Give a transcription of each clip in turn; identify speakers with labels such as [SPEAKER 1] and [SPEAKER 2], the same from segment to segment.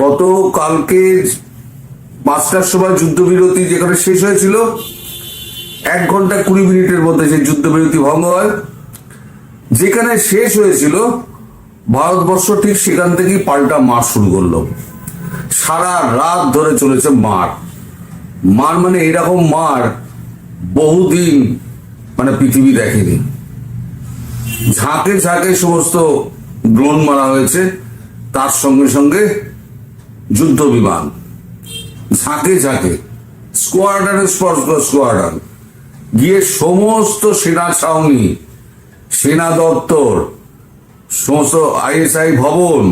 [SPEAKER 1] গতকালকে 5টার সময় যুদ্ধবিরতি যেখানে শেষ হয়েছিল, 1 ঘন্টা 20 মিনিটের মধ্যে সেই যুদ্ধবিরতি ভঙ্গ হয়। যেখানে শেষ হয়েছিল ভারতবর্ষ ঠিক সেখান থেকেই পাল্টা মার শুরু করলো। সারা রাত ধরে চলেছে মার। মানে এরকম মার বহুদিন পৃথিবী দেখেনি। ঝাঁকে ঝাঁকে সমস্ত ড্রোন মারা হয়েছে, তার সঙ্গে সঙ্গে যুদ্ধ বিমান ঝাঁকে ঝাঁকে, স্কোয়াড্রন গিয়ে সমস্ত সেনা ছাউনি, সেনা দপ্তর, সমস্ত ISI ভবন,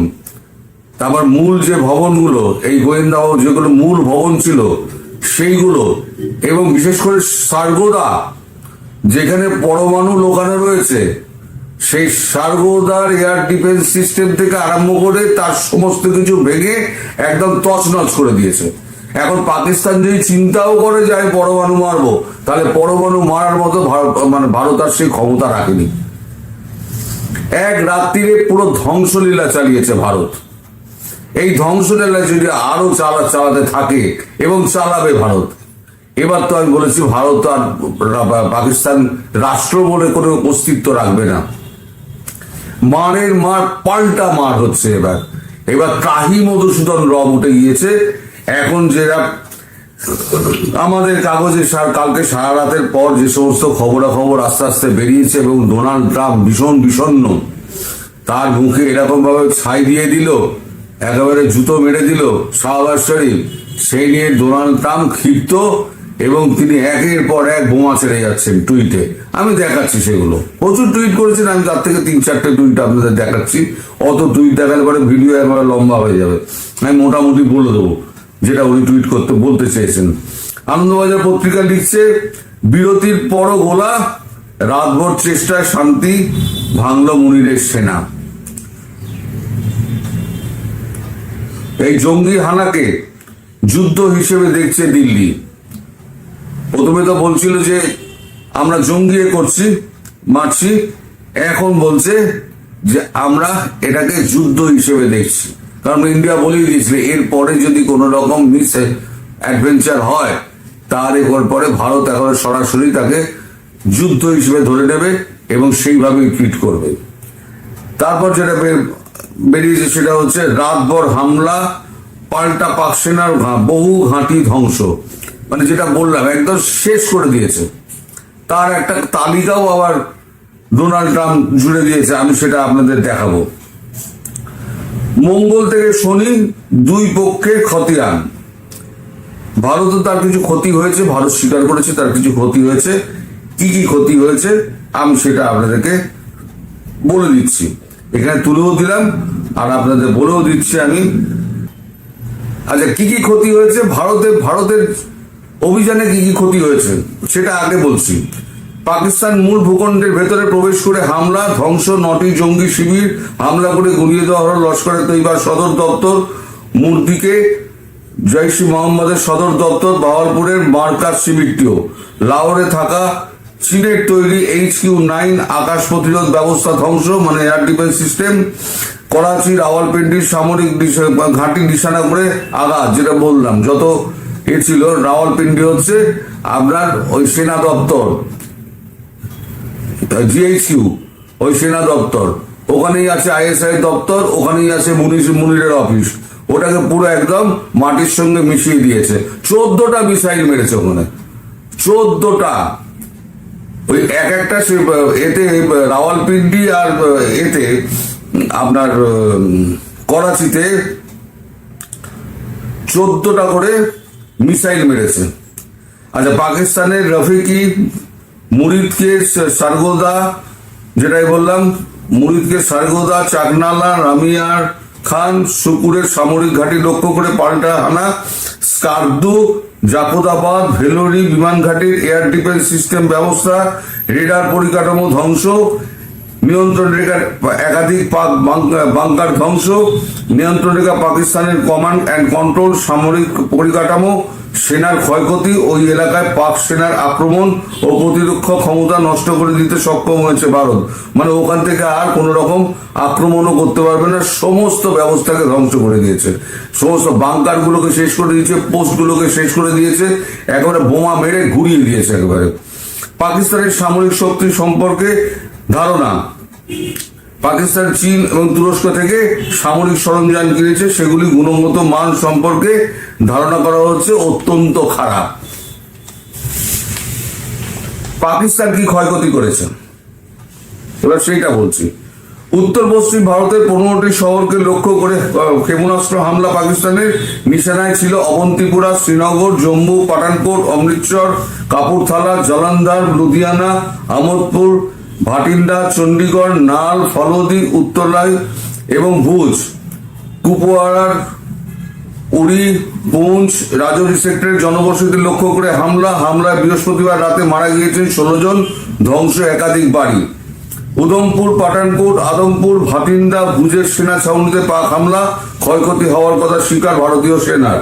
[SPEAKER 1] তারপর মূল যে ভবনগুলো, এই গোয়েন্দা যেগুলো মূল ভবন ছিল সেইগুলো, এবং বিশেষ করে সার্গোদা যেখানে পরমাণু লোকানো রয়েছে, সেই সার্গোদার এয়ার ডিফেন্স সিস্টেম থেকে আরম্ভ করে তার সমস্ত কিছু ভেঙে একদম তছনছ করে দিয়েছে। এখন পাকিস্তান যদি চিন্তাও করে যায় পরমাণু মারবো, তাহলে পরমাণু মারার মতো ভারত আর সেই ক্ষমতা রাখেনি। এক রাত্রিরে পুরো ধ্বংসলীলা চালিয়েছে ভারত। এই ধ্বংসলীলা যদি আরো চালাতে থাকে, এবং চালাবে ভারত। এবার তো আমি বলেছি ভারত আর পাকিস্তান রাষ্ট্র বলে কোনো অস্তিত্ব রাখবে না। মারের মার পাল্টা মার হচ্ছে। এবার ত্রাহি মধুসূদন রব উঠে গিয়েছে। এখন যেটা আমাদের কাগজে কালকে সারা রাতের পর যে সমস্ত খবরাখবর আস্তে আস্তে বেরিয়েছে, এবং ডোনাল্ড ট্রাম্প ভীষণ বিষণ্ণ, তার মুখে এরকম ভাবে ছাই দিয়ে দিল, একেবারে জুতো মেরে দিল শাহবাজ শরীফ, সেই নিয়ে ডোনাল্ড ট্রাম্প ক্ষিপ্ত, এবং তিনি একের পর এক বোমা ছেড়ে যাচ্ছেন টুইটে। আমি দেখাচ্ছি সেগুলো, প্রচুর টুইট করেছেন। আমি তার থেকে 3-4টে টুইট আপনাদের দেখাচ্ছি। অত টুইট দেখালে পরে ভিডিও একবারে লম্বা হয়ে যাবে। আমি মোটামুটি বলে দেবো যেটা উনি টুইট বলতে চেয়েছেন। আনন্দবাজার পত্রিকা লিখছে, বিরতির পরও গোলা, রাতভর চেষ্টায় শান্তি ভাঙল মুনিরের সেনা। এই জঙ্গি হানাকে যুদ্ধ হিসেবে দেখছে দিল্লি। প্রথমে তো বলছিল যে আমরা জঙ্গি করছি, মারছি, এখন বলছে যে আমরা এটাকে যুদ্ধ হিসেবে দেখছি। কারণ ইন্ডিয়া বলেই দিয়েছিল এরপরে যদি কোনো রকম মিস অ্যাডভেঞ্চার হয়, তার পরে ভারত এখন সরাসরি তাকে যুদ্ধ হিসেবে ধরে নেবে এবং সেইভাবেই ট্রিট করবে। তারপর যেটা বেরিয়েছে সেটা হচ্ছে রাতভর হামলা, পাল্টা পাক সেনার বহু ঘাঁটি ধ্বংস। যেটা বললাম একদম শেষ করে দিয়েছে। তার একটা তালিকাও আবার ডোনাল্ড ট্রাম্প জুড়ে দিয়েছে, আমি সেটা আপনাদের দেখাবো। মঙ্গল থেকে শনি, দুই পক্ষে খতিয়ান। ভারতও তার কিছু ক্ষতি হয়েছে, ভারত স্বীকার করেছে তার কিছু ক্ষতি হয়েছে। কি কি ক্ষতি হয়েছে আমি সেটা আপনাদেরকে বলে দিচ্ছি, এখানে তুলেও দিলাম আর আপনাদের বলেও দিচ্ছি আমি। আচ্ছা, কি কি ক্ষতি হয়েছে ভারতের অভিযানে, কি কি ক্ষতি হয়েছে সেটা আগে বলছি। পাকিস্তান মূল ভূখণ্ডের ভেতরে প্রবেশ করে হামলা, ধ্বংস, 9টি জঙ্গি শিবির হামলা করে গুড়িয়ে দেওয়া হল লস্করে তৈবার সদর দপ্তর, মুরদিকে জৈশ মোহাম্মদের সদর দপ্তর, বাহালপুরের মার্কাজ শিবিরটিও, লাহোরে থাকা চীনের তৈরি HQ-9 আকাশ প্রতিরোধ ব্যবস্থা ধ্বংস, এয়ার ডিফেন্স সিস্টেম, করাচি রাওয়ালপিন্ডির সামরিক ঘাঁটি নিশানা করে আঘাত। যেটা বললাম যত ছিল, রাওয়ালপিন্ডি হচ্ছে আপনার ওই সেনা দপ্তর, GHQ ওই সেনা দপ্তর, ওখানেই আছে ISI দপ্তর, ওখানেই আছে মুনিরের অফিস। ওটাকে পুরো একদম মাটির সঙ্গে মিশিয়ে দিয়েছে। 14টা মিসাইল মেরেছে ওখানে, 14টা। ওই একটা এতে রাওয়ালপিন্ডি আর এতে আপনার করাচিতে 14টা করে মিসাইল মেরেছে। আচ্ছা, পাকিস্তানের রফিকি, মুরিদকে সারগোদা, যেটাই বললাম, মুরিদকে সারগোদা, চাকনালা, রামিয়ার খান, সুকুরের সামরিক ঘাঁটি লক্ষ্য করে পাল্টা হানা, স্কার্দু, জাফরাবাদ, ভেলোরি বিমান ঘাঁটির এয়ার ডিফেন্স সিস্টেম ব্যবস্থা, রেডার পরিকাঠামো ধ্বংস, নিয়ন্ত্রণ রেখার একাধিক বাংকার ধ্বংস, নিয়ন্ত্রণ রেখা পাকিস্তানের কমান্ড অ্যান্ড কন্ট্রোল সামরিক পরিকাঠামো সেনার ক্ষয়ক্ষতি, ওই এলাকায় পাক সেনার আক্রমণ ও প্রতিরক্ষা ক্ষমতা নষ্ট করে দিতে সক্ষম হয়েছে ভারত। মানে ওখান থেকে আর কোনো রকম আক্রমণও করতে পারবে না, সমস্ত ব্যবস্থাকে ধ্বংস করে দিয়েছে, সমস্ত বাংকার গুলোকে শেষ করে দিয়েছে, পোস্ট গুলোকে শেষ করে দিয়েছে, একেবারে বোমা মেরে ঘুরিয়ে দিয়েছে একেবারে। পাকিস্তানের সামরিক শক্তি সম্পর্কে ধারণা, পাকিস্তান, চীন এবং তুরস্ক থেকে সামরিক সরঞ্জাম কিনেছে, সেগুলি গুণগত মান সম্পর্কে ধারণা করা হচ্ছে অত্যন্ত খারাপ। পাকিস্তান কি ক্ষয়ক্ষতি করেছে এবার সেইটা বলছি। উত্তর পশ্চিম ভারতের 15টি শহরকে লক্ষ্য করে ক্ষেপণাস্ত্র হামলা পাকিস্তানের নিশানায় ছিল অবন্তিপুরা, শ্রীনগর, জম্মু, পাঠানকোট, অমৃতসর, কাপুরথালা, জলন্ধর, লুধিয়ানা, আহমদপুর, ভাটিন্ডা, চণ্ডীগড়, নাল, ফলদি, উত্তরলাই এবং ভুজ। কুপওয়ারার উড়ি, পুঞ্চ, রাজৌরি সেক্টরের জনবসতি লক্ষ্য করে হামলায় বৃহস্পতিবার রাতে মারা গিয়েছেন 16 জন, ধ্বংস একাধিক বাড়ি। উধমপুর, পাঠানকোট, আদমপুর, ভাটিন্ডা, ভুজের সেনা ছাউনিতে পাক হামলা, ক্ষয়ক্ষতি হওয়ার কথা স্বীকার ভারতীয় সেনার।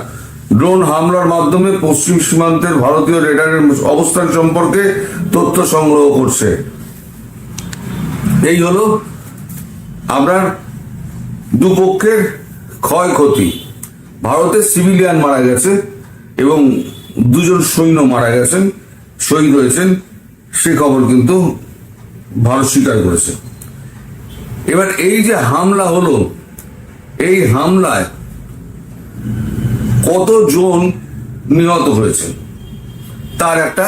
[SPEAKER 1] ড্রোন হামলার মাধ্যমে পশ্চিম সীমান্তের ভারতীয় রেডারের অবস্থান সম্পর্কে তথ্য সংগ্রহ করছে। এই হলো আপনার দুপক্ষের ক্ষয়ক্ষতি। ভারতের সিভিলিয়ান মারা গেছে এবং 2 জন সৈন্য মারা গেছেন, শহীদ হয়েছেন, সে খবর কিন্তু ভারত স্বীকার করেছে। এবার এই যে হামলা হলো, এই হামলায় কতজন নিহত হয়েছে তার একটা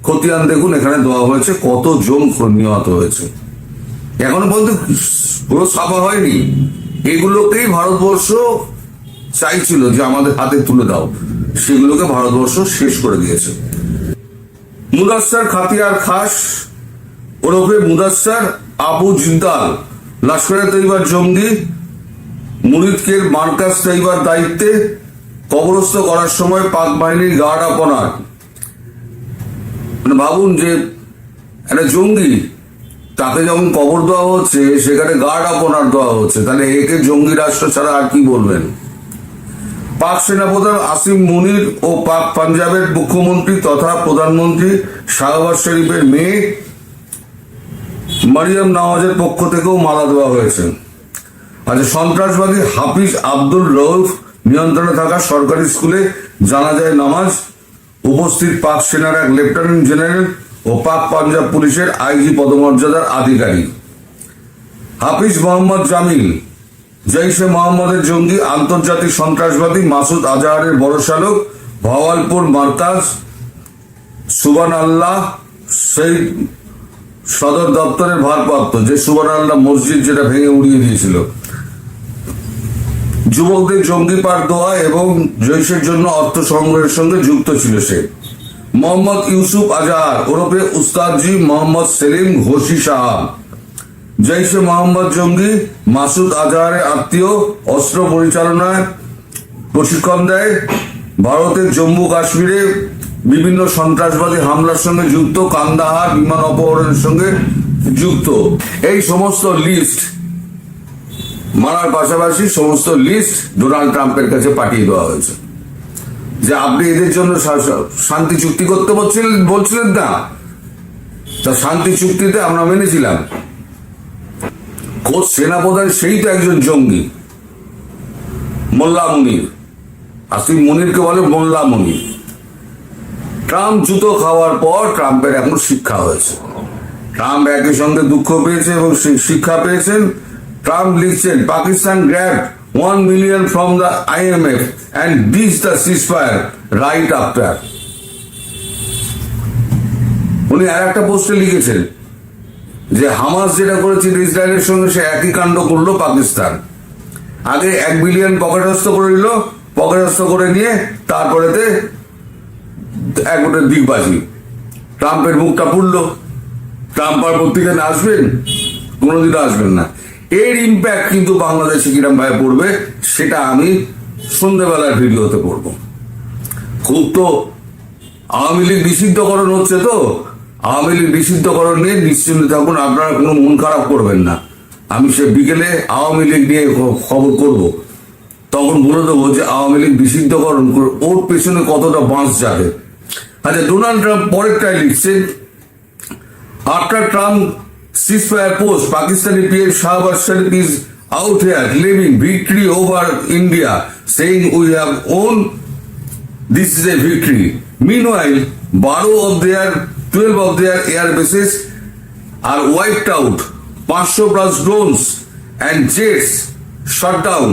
[SPEAKER 1] খতিয়ান দেখুন, এখানে দেওয়া হয়েছে কতজন নিহত হয়েছে। এখনো পর্যন্ত পুরো ছাপা হয়নি, এগুলোকেই ভারতবর্ষ চাইছিল যে আমাদের হাতে তুলে দাও, সেগুলোকে ভারতবর্ষ শেষ করে দিয়েছে। মুদাস্সার খাতিয়ার খাস ওরফে মুদাস্সার আবু জিদ্দাল লস্করে তৈবার জঙ্গি মুরিদকের মার্কাজ তৈবার দায়িত্বে কবরস্থ করার সময় পাক বাহিনীর গার্ড আপনার, মানে ভাবুন যে একটা জঙ্গি, তাকে যখন কবর দেওয়া হচ্ছে সেখানে গার্ড আপনার দেওয়া হচ্ছে, তাহলে একে জঙ্গি রাষ্ট্র ছাড়া আর কি বলবেন। পাক সেনাপ্রধান আসিম মুনির ও পাক পাঞ্জাবের মুখ্যমন্ত্রী তথা প্রধানমন্ত্রী শাহবাজ শরীফের মেয়ে মারিয়াম নওয়াজের পক্ষ থেকেও মালা দেওয়া হয়েছে। আচ্ছা, সন্ত্রাসবাদী হাফিজ আব্দুল রউফ নিয়ন্ত্রণে থাকা সরকারি স্কুলে জানাজায় নামাজ, উপস্থিত পাক সেনার এক লেফটেন্যান্ট জেনারেল ও পাক পাঞ্জাব পুলিশের আইজি পদমর্যাদার আধিকারিক। হাফিজ মোহাম্মদ জামিল জৈশে মোহাম্মদের জঙ্গি, আন্তর্জাতিক সন্ত্রাসবাদী মাসুদ আজহারের বড় শালক, ভাওয়ালপুর মার্কাজ সুবান আল্লাহ শহীদ সদর দপ্তরের ভারপ্রাপ্ত, যে সুবান আল্লাহ মসজিদ যেটা ভেঙে উড়িয়ে দিয়েছিল। যুবকদের জঙ্গি পার দেওয়া এবং জৈশের জন্য অর্থ সংগ্রহের সঙ্গে যুক্ত ছিল সে। মোহাম্মদ ইউসুফ আজহার ওরফে উস্তাদজি মোহাম্মদ সেলিম ঘোষি সাহাব, জৈশে মোহাম্মদ জঙ্গি মাসুদ আজহারের আত্মীয়, অস্ত্র পরিচালনায় প্রশিক্ষণ দেয়, ভারতের জম্মু কাশ্মীরে বিভিন্ন সন্ত্রাসবাদী হামলার সঙ্গে যুক্ত, কান্দাহার বিমান অপহরণের সঙ্গে যুক্ত। এই সমস্ত লিস্ট মারার পাশাপাশি সমস্ত লিস্ট ডোনাল্ড ট্রাম্পের কাছে পাঠিয়ে দেওয়া হয়েছে যে আপনি এদের জন্য শান্তি চুক্তি করতে বলছিলেন না, তা শান্তি চুক্তিতে আমরা মেনেছিলাম। খোদ সেনাপ্রধান সেই তো একজন জঙ্গি, মোল্লা মুনির, আসিম মুনিরকে বলে মোল্লা মুনির। ট্রাম্প জুতো খাওয়ার পর ট্রাম্পের এখন শিক্ষা হয়েছে। ট্রাম্প একই সঙ্গে দুঃখ পেয়েছে এবং শিক্ষা পেয়েছেন। ট্রাম্প লিখছেন, Pakistan grabbed 1 million from the IMF and ditched the ceasefire right after. উনি আর একটা পোস্টে লিখেছেন যে হামাস যেটা করেছিল ইসরায়েলের সঙ্গে সে একই কাণ্ড করলো পাকিস্তান। আগে 1 বিলিয়ন পকেটস্থ করে নিল, পকেটস্থ করে নিয়ে তারপরেতে একবারে দিগবাজি। ট্রাম্পের মুখটা পুড়লো। ট্রাম্প আর পত্রিকায় আসবেন? কোনোদিনও আসবেন না। এর ইম্প্যাক্ট কিন্তু বাংলাদেশে কিরম ভাবে পড়বে সেটা আমি সন্ধ্যেবেলার ভিডিওতে পড়বো। খুব তো আওয়ামী লীগ নিষিদ্ধকরণ হচ্ছে, তো আওয়ামী লীগ নিষিদ্ধকরণ নিয়ে নিশ্চিন্ত থাকুন, আপনারা কোনো মন খারাপ করবেন না। আমি সে বিকেলে আওয়ামী লীগ নিয়ে খবর করব। তখন বলে দেবো যে আওয়ামী লীগ নিষিদ্ধকরণ করে ওর পেছনে কতটা বাঁশ যাবে। আচ্ছা, ডোনাল্ড ট্রাম্প পরেরটাই লিখছেন, after Trump ceasefire post, Pakistani PM Shahbaz Sharif is out here claiming victory over India, saying we have won. This is a victory. Meanwhile, 12 of their air bases are wiped out, 500 plus drones and jets shut down,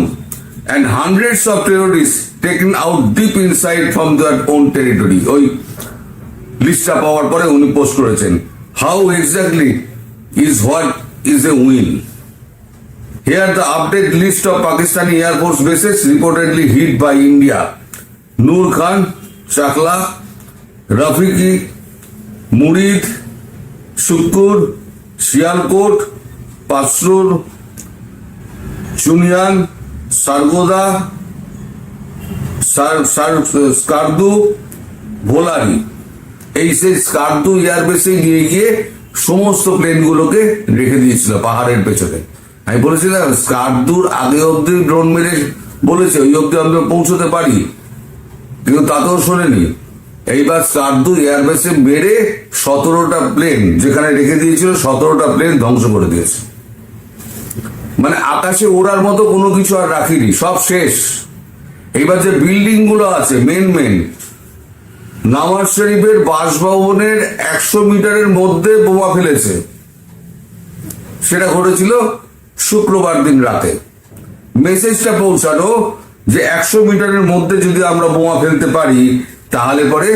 [SPEAKER 1] and hundreds of terrorists taken out deep inside from their own territory. ওই লিস্টটা পাওয়ার পরে উনি post করেছেন, how exactly is what is a win? Here the update list of Pakistani Air Force bases reportedly hit by India. Noor Khan, Chakla, Rafiki, Murid, Shukur, Sialkot, Pasrur, Chunyan, Sargoda, Skardu, Bolari. এই সেই স্কার্দু এয়ারবেসে নিয়ে গিয়ে সমস্ত প্লেনগুলোকে রেখে দিয়েছিল পাহাড়ের পেছনে। আমি বলেছিলাম স্কার্দুর আগে অব্দি ড্রোন মেরে বলেছে ওই অব্দি আমরা পৌঁছতে পারি, কিন্তু তাতেও শোনেনি। এইবার স্কার্দু এয়ারবেসে মেরে 17টা প্লেন যেখানে রেখে দিয়েছিল 17টা প্লেন ধ্বংস করে দিয়েছে। মানে আকাশে ওড়ার মতো কোনো কিছু আর রাখিনি, সব শেষ। এইবার যে বিল্ডিং গুলো আছে মেন নওয়াজ শরীফের বাসভবনের 100 মিটারের মধ্যে বোমা ফেলেছে, সেটা ঘটেছিল শুক্রবার দিন রাতে। মেসেজটা পৌঁছানো যে 100 মিটারের মধ্যে যদি আমরা বোমা ফেলতে পারি তাহলে পরে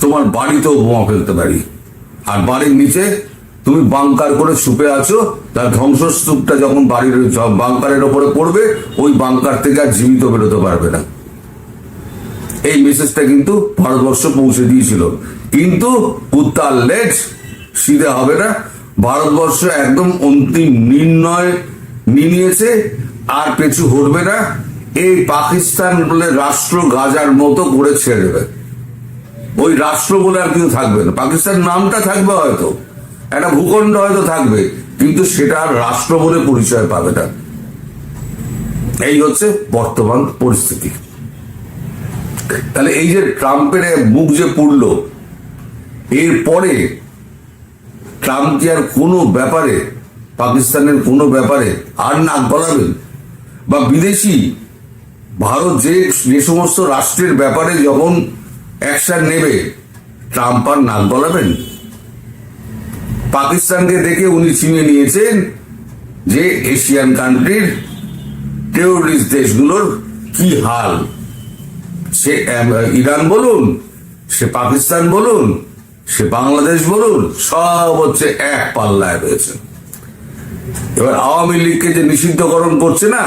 [SPEAKER 1] তোমার বাড়িতেও বোমা ফেলতে পারি, আর বাড়ির নিচে তুমি বাংকার করে ছুপে আছো, তার ধ্বংসস্তূপটা যখন বাড়ির বাংকারের ওপরে পড়বে ওই বাংকার থেকে আর জীবিত বেরোতে পারবে না। এই মেসেজটা কিন্তু ভারতবর্ষ পৌঁছে দিয়েছিল, কিন্তু কুত্তার লেজ সিধে হবে না। ভারতবর্ষ একদম অন্তিম নির্ণয় নিয়েছে, আর পেছু হটবে না। এই পাকিস্তান বলে রাষ্ট্র গাজার মতো করে ছেড়ে দেবে। ওই রাষ্ট্র বলে আর কিছু থাকবে না। পাকিস্তান নামটা থাকবে, হয়তো একটা ভূখণ্ড হয়তো থাকবে, কিন্তু সেটা আর রাষ্ট্র বলে পরিচয় পাবে না। এই হচ্ছে বর্তমান পরিস্থিতি। তাহলে এই যে ট্রাম্পের মুখ যে পুড়লো, এরপরে ট্রাম্প কি আর কোনো ব্যাপারে পাকিস্তানের কোনো ব্যাপারে আর নাক গলাবেন? বা বিদেশি ভারত যে সমস্ত রাষ্ট্রের ব্যাপারে যখন অ্যাকশন নেবে ট্রাম্প আর নাক গলাবেন? পাকিস্তানকে দেখে উনি চিনে নিয়েছেন যে এশিয়ান কান্ট্রির টেরোরিস্ট দেশগুলোর কি হাল। সে ইরান বলুন, সে পাকিস্তান বলুন, সে বাংলাদেশ বলুন, সব হচ্ছে এক পাল্লায় রয়েছে। এবার আওয়ামী লীগকে যে নিষিদ্ধকরণ করছে না,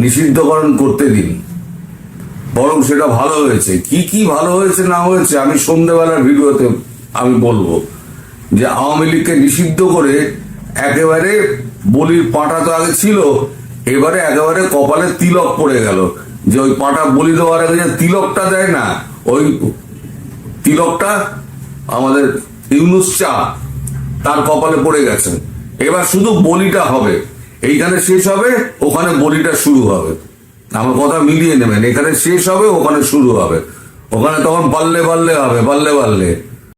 [SPEAKER 1] নিষিদ্ধকরণ করতে দিন, বরং সেটা ভালো হয়েছে। কি ভালো হয়েছে না হয়েছে আমি সন্ধ্যেবেলার ভিডিওতে আমি বলবো, যে আওয়ামী লীগকে নিষিদ্ধ করে একেবারে বলির পাঁটা তো আগে ছিল, এবারে একেবারে কপালে তিলক পড়ে গেল। যে ওই পাঁটা বলি দেওয়ার আগে যে তিলকটা দেয় না, ওই তিলকটা আমাদের ইউনুস চা তার কপালে পড়ে গেছে। এবার শুধু বলিটা হবে, এইখানে শেষ হবে, ওখানে বলিটা শুরু হবে। আমার কথা মিলিয়ে নেবেন, এখানে শেষ হবে, ওখানে শুরু হবে, ওখানে তখন পাল্লে পাল্লে হবে, পাল্লে পাল্লে।